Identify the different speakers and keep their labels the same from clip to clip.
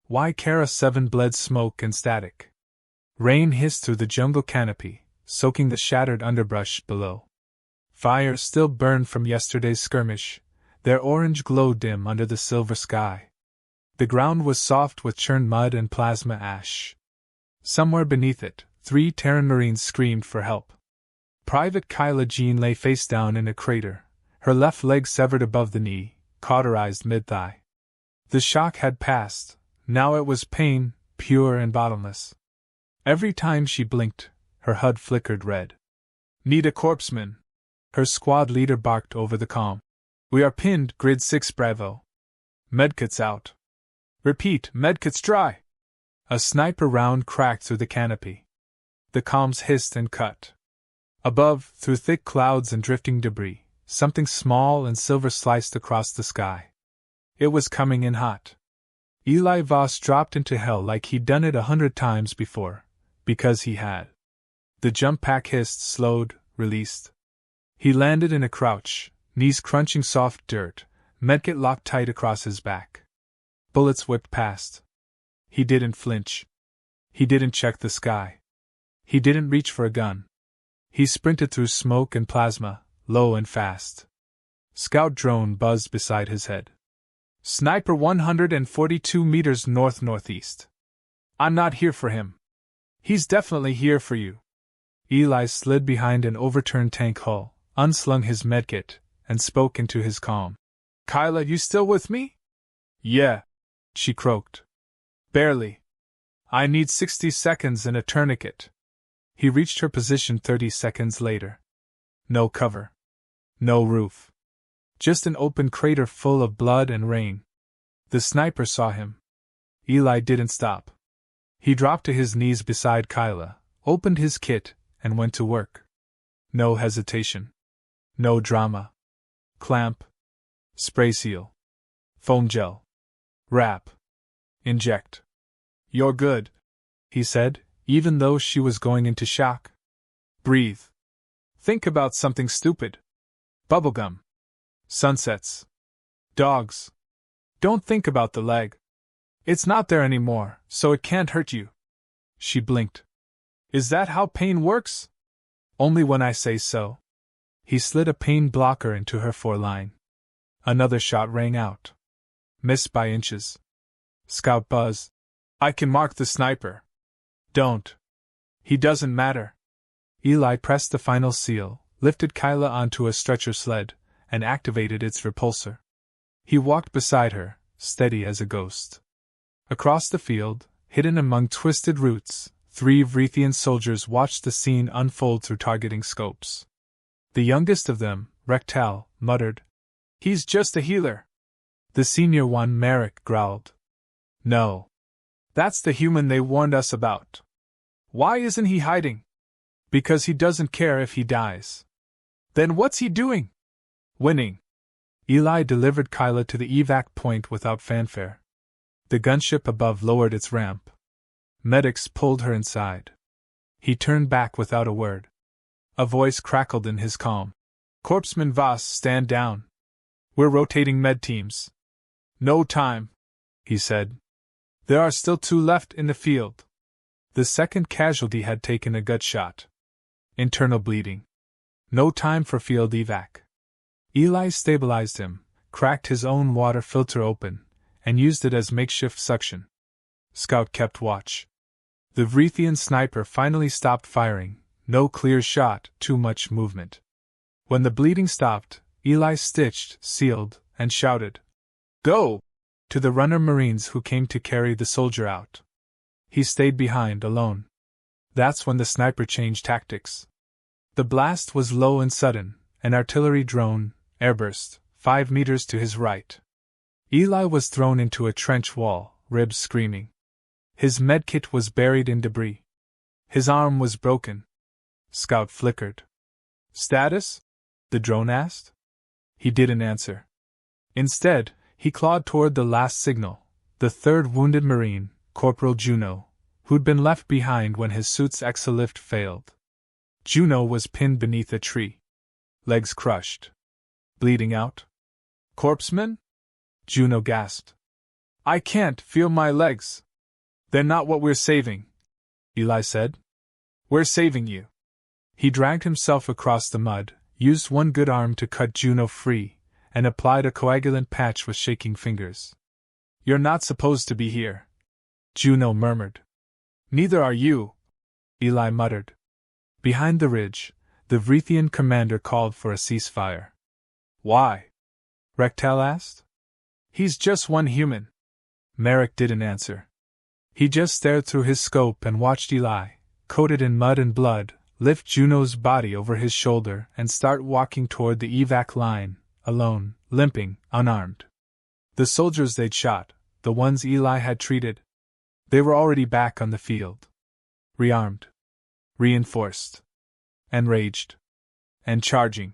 Speaker 1: Why Kara 7 bled smoke and static. Rain hissed through the jungle canopy, soaking the shattered underbrush below. Fires still burned from yesterday's skirmish, their orange glow dim under the silver sky. The ground was soft with churned mud and plasma ash. Somewhere beneath it, 3 Terran Marines screamed for help. Private Kyla Jean lay face down in a crater, her left leg severed above the knee, cauterized mid-thigh. The shock had passed, now it was pain, pure and bottomless. Every time she blinked, her HUD flickered red. Need a corpseman. Her squad leader barked over the comm. We are pinned, Grid 6 Bravo. Medkits out. Repeat, medkits dry. A sniper round cracked through the canopy. The comms hissed and cut. Above, through thick clouds and drifting debris, something small and silver sliced across the sky. It was coming in hot. Eli Voss dropped into hell like he'd done it 100 times before, because he had. The jump pack hissed, slowed, released. He landed in a crouch, knees crunching soft dirt, medkit locked tight across his back. Bullets whipped past. He didn't flinch. He didn't check the sky. He didn't reach for a gun. He sprinted through smoke and plasma, low and fast. Scout drone buzzed beside his head. Sniper 142 meters north-northeast. I'm not here for him. He's definitely here for you. Eli slid behind an overturned tank hull, unslung his medkit, and spoke into his comm. Kyla, you still with me? Yeah, she croaked. Barely. I need 60 seconds and a tourniquet. He reached her position 30 seconds later. No cover. No roof. Just an open crater full of blood and rain. The sniper saw him. Eli didn't stop. He dropped to his knees beside Kyla, opened his kit, and went to work. No hesitation. No drama. Clamp. Spray seal. Foam gel. Wrap. Inject. You're good, he said, even though she was going into shock. Breathe. Think about something stupid. Bubblegum. Sunsets. Dogs. Don't think about the leg. It's not there anymore, so it can't hurt you. She blinked. Is that how pain works? Only when I say so. He slid a pain blocker into her foreline. Another shot rang out. Missed by inches. Scout buzz. I can mark the sniper. Don't. He doesn't matter. Eli pressed the final seal, lifted Kyla onto a stretcher sled, and activated its repulsor. He walked beside her, steady as a ghost. Across the field, hidden among twisted roots, 3 Vrithian soldiers watched the scene unfold through targeting scopes. The youngest of them, Rectal, muttered, He's just a healer. The senior one, Merrick, growled. No. That's the human they warned us about. Why isn't he hiding? Because he doesn't care if he dies. Then what's he doing? Winning. Eli delivered Kyla to the evac point without fanfare. The gunship above lowered its ramp. Medics pulled her inside. He turned back without a word. A voice crackled in his comm. Corpsman Voss, stand down. We're rotating med teams. No time, he said. There are still 2 left in the field. The second casualty had taken a gut shot. Internal bleeding. No time for field evac. Eli stabilized him, cracked his own water filter open, and used it as makeshift suction. Scout kept watch. The Vrithian sniper finally stopped firing. No clear shot, too much movement. When the bleeding stopped, Eli stitched, sealed, and shouted, Go! To the runner Marines who came to carry the soldier out. He stayed behind, alone. That's when the sniper changed tactics. The blast was low and sudden, an artillery drone, airburst, 5 meters to his right. Eli was thrown into a trench wall, ribs screaming. His medkit was buried in debris. His arm was broken. Scout flickered. Status? The drone asked. He didn't answer. Instead, he clawed toward the last signal, the 3rd Wounded Marine, Corporal Juno, who'd been left behind when his suit's exolift failed. Juno was pinned beneath a tree. Legs crushed. Bleeding out. Corpseman? Juno gasped. I can't feel my legs. They're not what we're saving, Eli said. We're saving you. He dragged himself across the mud, used one good arm to cut Juno free, and applied a coagulant patch with shaking fingers. You're not supposed to be here, Juno murmured. Neither are you, Eli muttered. Behind the ridge, the Vrithian commander called for a ceasefire. Why? Rechtel asked. He's just one human. Merrick didn't answer. He just stared through his scope and watched Eli, coated in mud and blood, lift Juno's body over his shoulder and start walking toward the evac line, alone, limping, unarmed. The soldiers they'd shot, the ones Eli had treated, they were already back on the field. Rearmed. Reinforced. Enraged. And charging.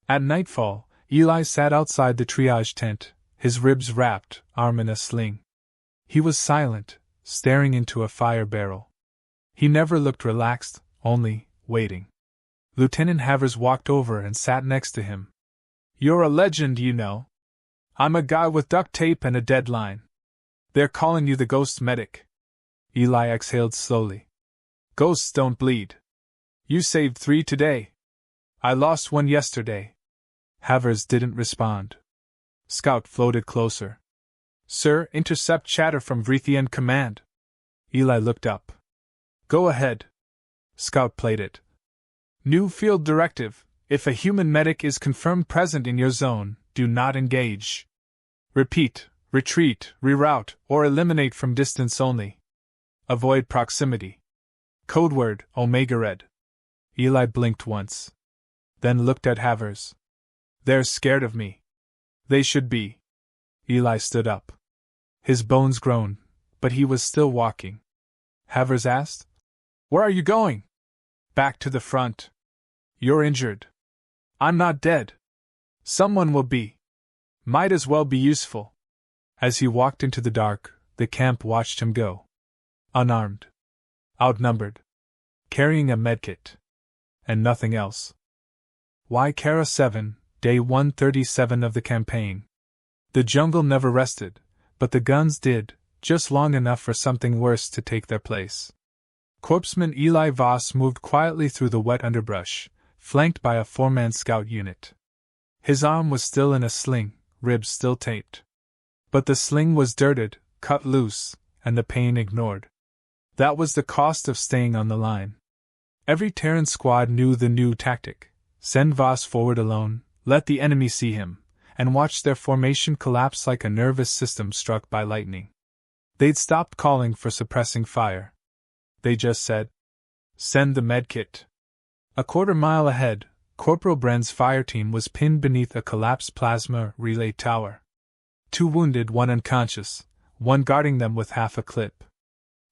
Speaker 1: At nightfall, Eli sat outside the triage tent, his ribs wrapped, arm in a sling. He was silent, staring into a fire barrel. He never looked relaxed, only waiting. Lieutenant Havers walked over and sat next to him. You're a legend, you know. I'm a guy with duct tape and a deadline. They're calling you the ghost medic. Eli exhaled slowly. Ghosts don't bleed. You saved 3 today. I lost 1 yesterday. Havers didn't respond. Scout floated closer. Sir, intercept chatter from Vrithian command. Eli looked up. Go ahead. Scout played it. New field directive. If a human medic is confirmed present in your zone, do not engage. Repeat, retreat, reroute, or eliminate from distance only. Avoid proximity. Code word, Omega Red. Eli blinked once. Then looked at Havers. They're scared of me. They should be. Eli stood up. His bones groaned, but he was still walking. Havers asked, Where are you going? Back to the front. You're injured. I'm not dead. Someone will be. Might as well be useful. As he walked into the dark, the camp watched him go. Unarmed. Outnumbered. Carrying a medkit. And nothing else. Y Kara 7, Day 137 of the campaign. The jungle never rested, but the guns did, just long enough for something worse to take their place. Corpsman Eli Voss moved quietly through the wet underbrush, flanked by a 4-man scout unit. His arm was still in a sling, ribs still taped. But the sling was dirted, cut loose, and the pain ignored. That was the cost of staying on the line. Every Terran squad knew the new tactic: send Voss forward alone, let the enemy see him, and watch their formation collapse like a nervous system struck by lightning. They'd stopped calling for suppressing fire. They just said, Send the medkit. A quarter-mile ahead, Corporal Bren's fire team was pinned beneath a collapsed plasma relay tower. 2 wounded, 1 unconscious, 1 guarding them with half a clip.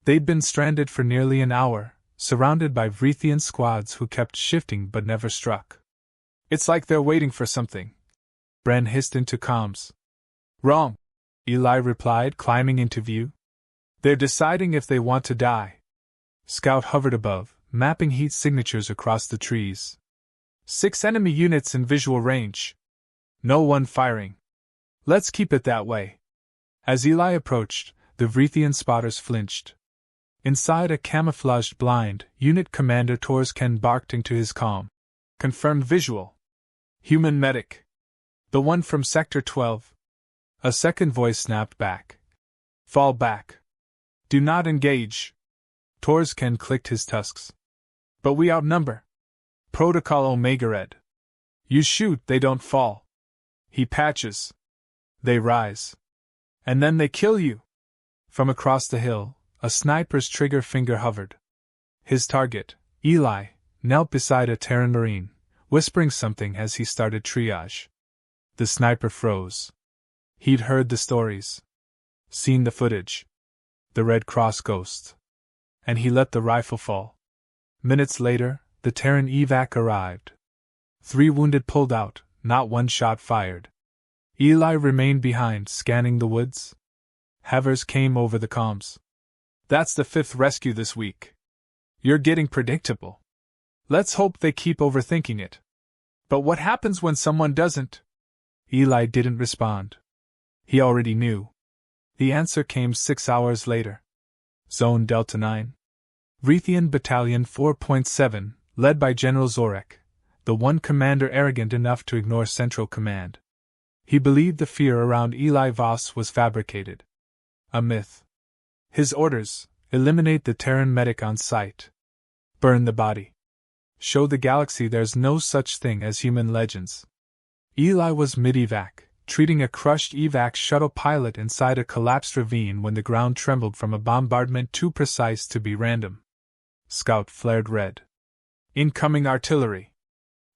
Speaker 1: They'd been stranded for nearly an hour, surrounded by Vrithian squads who kept shifting but never struck. It's like they're waiting for something. Bren hissed into comms. Wrong, Eli replied, climbing into view. They're deciding if they want to die. Scout hovered above, mapping heat signatures across the trees. 6 enemy units in visual range. No one firing. Let's keep it that way. As Eli approached, the Vrithian spotters flinched. Inside a camouflaged blind, Unit Commander Torsken barked into his comm. Confirmed visual. Human medic. The one from Sector 12. A second voice snapped back. Fall back. Do not engage. Torsken clicked his tusks. But we outnumber. Protocol Omega Red. You shoot, they don't fall. He patches. They rise. And then they kill you. From across the hill, a sniper's trigger finger hovered. His target, Eli, knelt beside a Terran Marine, whispering something as he started triage. The sniper froze. He'd heard the stories. Seen the footage. The Red Cross ghost. And he let the rifle fall. Minutes later, the Terran evac arrived. 3 wounded pulled out, not 1 shot fired. Eli remained behind, scanning the woods. Havers came over the comms. That's the 5th rescue this week. You're getting predictable. Let's hope they keep overthinking it. But what happens when someone doesn't? Eli didn't respond. He already knew. The answer came 6 hours later. Zone Delta 9. Raytheon Battalion 4.7, led by General Zorek, the one commander arrogant enough to ignore Central Command. He believed the fear around Eli Voss was fabricated. A myth. His orders: eliminate the Terran medic on sight. Burn the body. Show the galaxy there's no such thing as human legends. Eli was mid-evac, treating a crushed evac shuttle pilot inside a collapsed ravine when the ground trembled from a bombardment too precise to be random. Scout flared red. Incoming artillery.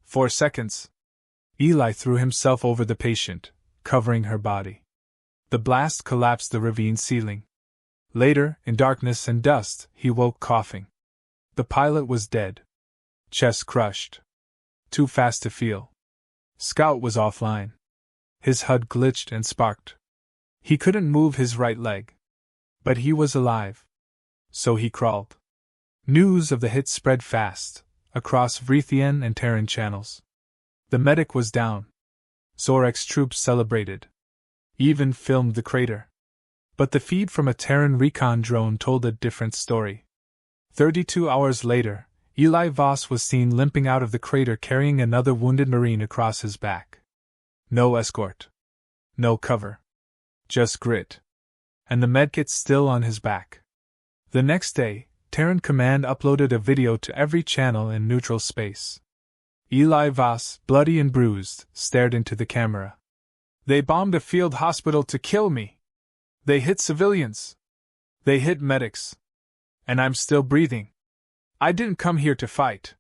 Speaker 1: 4 seconds. Eli threw himself over the patient, covering her body. The blast collapsed the ravine ceiling. Later, in darkness and dust, he woke coughing. The pilot was dead. Chest crushed. Too fast to feel. Scout was offline. His HUD glitched and sparked. He couldn't move his right leg. But he was alive. So he crawled. News of the hit spread fast, across Raytheon and Terran channels. The medic was down. Zorek's troops celebrated. Even filmed the crater. But the feed from a Terran recon drone told a different story. 32 hours later, Eli Voss was seen limping out of the crater carrying another wounded Marine across his back. No escort. No cover. Just grit. And the medkit still on his back. The next day, Terran Command uploaded a video to every channel in neutral space. Eli Voss, bloody and bruised, stared into the camera. They bombed a field hospital to kill me. They hit civilians. They hit medics. And I'm still breathing. I didn't come here to fight.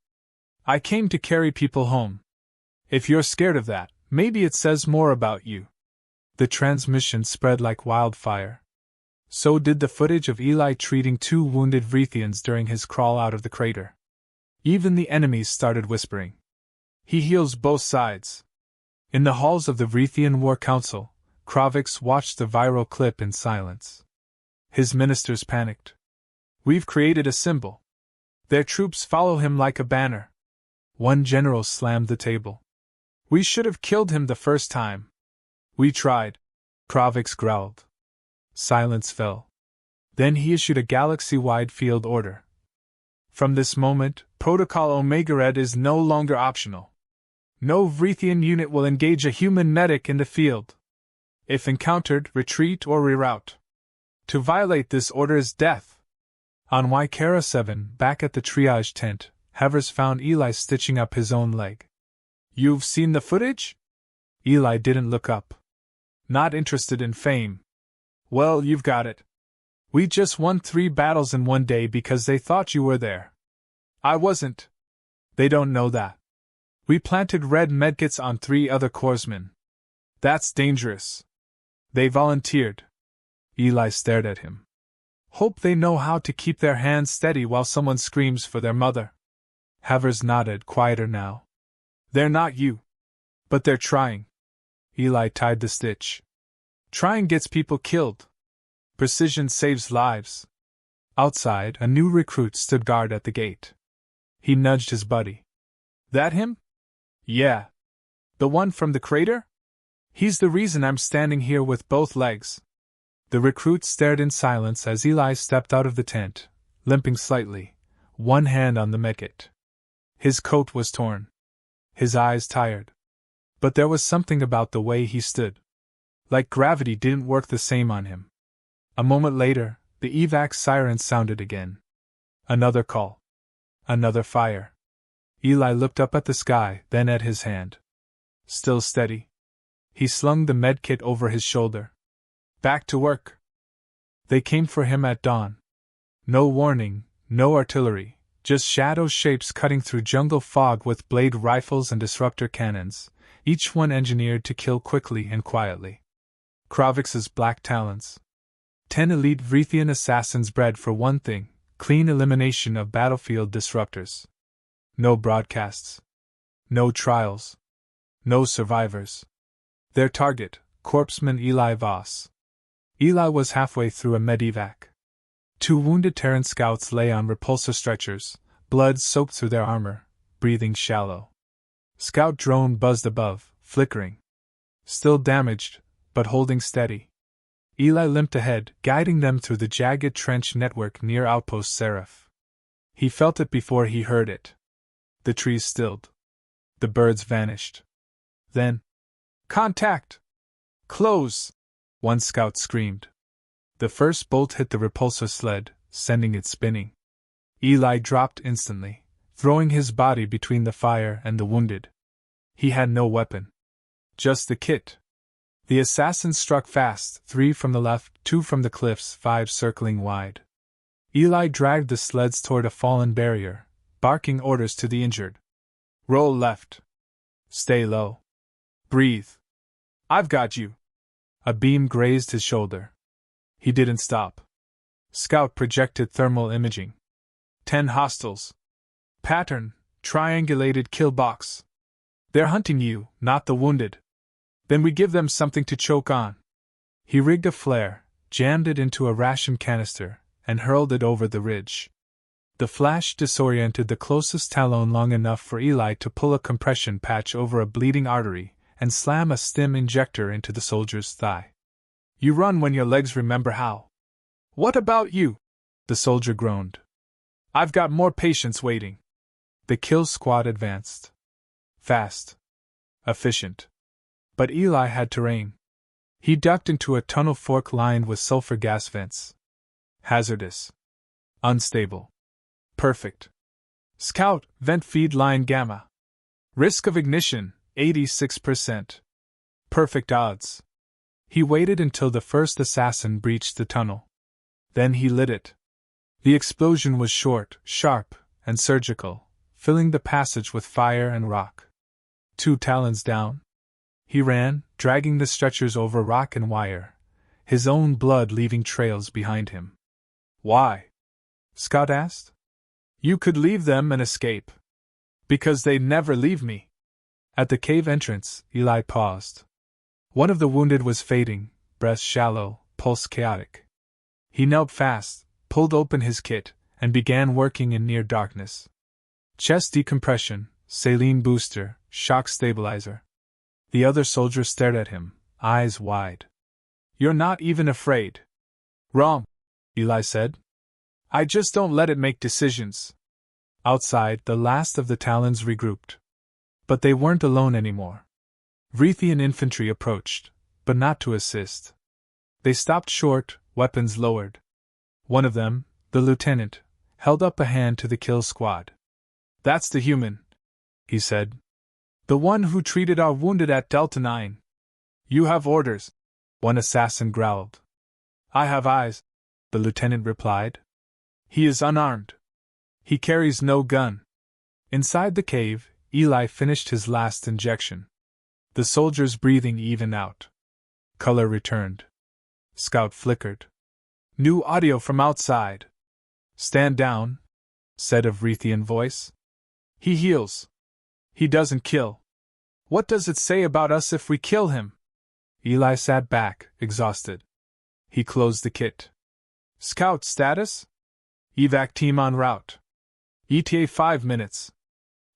Speaker 1: I came to carry people home. If you're scared of that, maybe it says more about you. The transmission spread like wildfire. So did the footage of Eli treating 2 wounded Raytheons during his crawl out of the crater. Even the enemies started whispering. He heals both sides. In the halls of the Raytheon War Council, Kravix watched the viral clip in silence. His ministers panicked. We've created a symbol. Their troops follow him like a banner. One general slammed the table. We should have killed him the first time. We tried. Kravix growled. Silence fell. Then he issued a galaxy-wide field order. From this moment, Protocol Omega Red is no longer optional. No Raytheon unit will engage a human medic in the field. If encountered, retreat or reroute. To violate this order is death. On Ykara 7, back at the triage tent, Havers found Eli stitching up his own leg. You've seen the footage? Eli didn't look up. Not interested in fame. Well, you've got it. We just won 3 battles in one day because they thought you were there. I wasn't. They don't know that. We planted red medkits on 3 other corpsmen. That's dangerous. They volunteered. Eli stared at him. Hope they know how to keep their hands steady while someone screams for their mother. Havers nodded, quieter now. They're not you. But they're trying. Eli tied the stitch. Trying gets people killed. Precision saves lives. Outside, a new recruit stood guard at the gate. He nudged his buddy. That him? Yeah. The one from the crater? He's the reason I'm standing here with both legs. The recruit stared in silence as Eli stepped out of the tent, limping slightly, one hand on the medkit. His coat was torn. His eyes tired. But there was something about the way he stood. Like gravity didn't work the same on him. A moment later, the evac siren sounded again. Another call. Another fire. Eli looked up at the sky, then at his hand. Still steady. He slung the medkit over his shoulder. Back to work. They came for him at dawn. No warning, no artillery, just shadow shapes cutting through jungle fog with blade rifles and disruptor cannons, each one engineered to kill quickly and quietly. Kravix's black talons. 10 elite Raytheon assassins bred for one thing: clean elimination of battlefield disruptors. No broadcasts. No trials. No survivors. Their target, corpsman Eli Voss. Eli was halfway through a medevac. 2 wounded Terran scouts lay on repulsor stretchers, blood soaked through their armor, breathing shallow. Scout drone buzzed above, flickering. Still damaged, but holding steady. Eli limped ahead, guiding them through the jagged trench network near Outpost Seraph. He felt it before he heard it. The trees stilled. The birds vanished. Then, "Contact! Close!" one scout screamed. The first bolt hit the repulsor sled, sending it spinning. Eli dropped instantly, throwing his body between the fire and the wounded. He had no weapon. Just the kit. The assassins struck fast, 3 from the left, 2 from the cliffs, 5 circling wide. Eli dragged the sleds toward a fallen barrier, barking orders to the injured. "Roll left. Stay low. Breathe. I've got you." A beam grazed his shoulder. He didn't stop. Scout projected thermal imaging. 10 hostiles. Pattern, triangulated kill box. "They're hunting you, not the wounded." "Then we give them something to choke on." He rigged a flare, jammed it into a ration canister, and hurled it over the ridge. The flash disoriented the closest Talon long enough for Eli to pull a compression patch over a bleeding artery and slam a stim injector into the soldier's thigh. "You run when your legs remember how." "What about you?" the soldier groaned. "I've got more patients waiting." The kill squad advanced. Fast. Efficient. But Eli had terrain. He ducked into a tunnel fork lined with sulfur gas vents. Hazardous. Unstable. Perfect. Scout, vent feed line gamma. Risk of ignition, 86%. Perfect odds. He waited until the first assassin breached the tunnel. Then he lit it. The explosion was short, sharp, and surgical, filling the passage with fire and rock. 2 Talons down. He ran, dragging the stretchers over rock and wire, his own blood leaving trails behind him. "Why?" Scout asked. "You could leave them and escape." "Because they'd never leave me." At the cave entrance, Eli paused. One of the wounded was fading, breath shallow, pulse chaotic. He knelt fast, pulled open his kit, and began working in near darkness. Chest decompression, saline booster, shock stabilizer. The other soldier stared at him, eyes wide. "You're not even afraid." "Wrong," Eli said. "I just don't let it make decisions." Outside, the last of the Talons regrouped. But they weren't alone anymore. Vreethian infantry approached, but not to assist. They stopped short, weapons lowered. One of them, the lieutenant, held up a hand to the kill squad. "That's the human," he said. "The one who treated our wounded at Delta 9. "You have orders," one assassin growled. "I have eyes," the lieutenant replied. "He is unarmed. He carries no gun." Inside the cave, Eli finished his last injection. The soldier's breathing evened out. Color returned. Scout flickered. "New audio from outside." "Stand down," said a Vreethian voice. "He heals. He doesn't kill." "What does it say about us if we kill him?" Eli sat back, exhausted. He closed the kit. "Scout status? Evac team en route. ETA 5 minutes.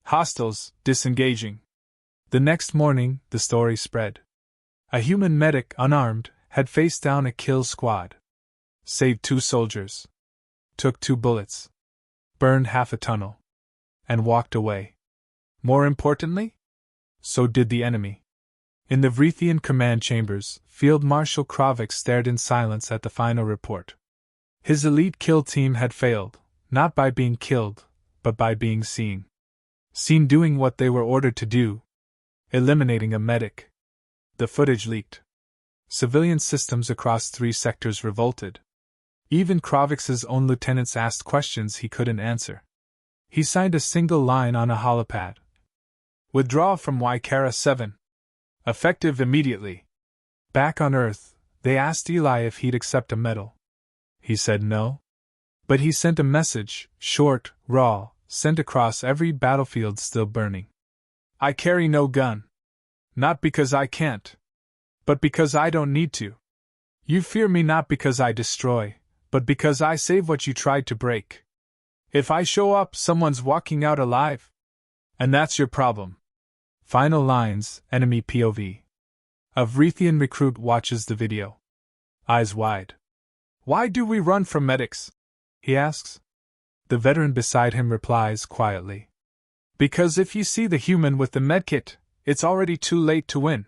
Speaker 1: Hostiles disengaging." The next morning, the story spread. A human medic, unarmed, had faced down a kill squad. Saved 2 soldiers. Took 2 bullets. Burned half a tunnel. And walked away. More importantly? So did the enemy. In the Vreethian command chambers, Field Marshal Kravik stared in silence at the final report. His elite kill team had failed, not by being killed, but by being seen. Seen doing what they were ordered to do. Eliminating a medic. The footage leaked. Civilian systems across 3 sectors revolted. Even Kravik's own lieutenants asked questions he couldn't answer. He signed a single line on a holopad. "Withdraw from Ykara 7. Effective immediately." Back on Earth, they asked Eli if he'd accept a medal. He said no. But he sent a message, short, raw, sent across every battlefield still burning. "I carry no gun. Not because I can't. But because I don't need to. You fear me not because I destroy, but because I save what you tried to break. If I show up, someone's walking out alive. And that's your problem." Final lines, enemy POV. A Vreethian recruit watches the video. eyes wide. Why do we run from medics? He asks. The veteran beside him replies quietly. Because if you see the human with the medkit, it's already too late to win.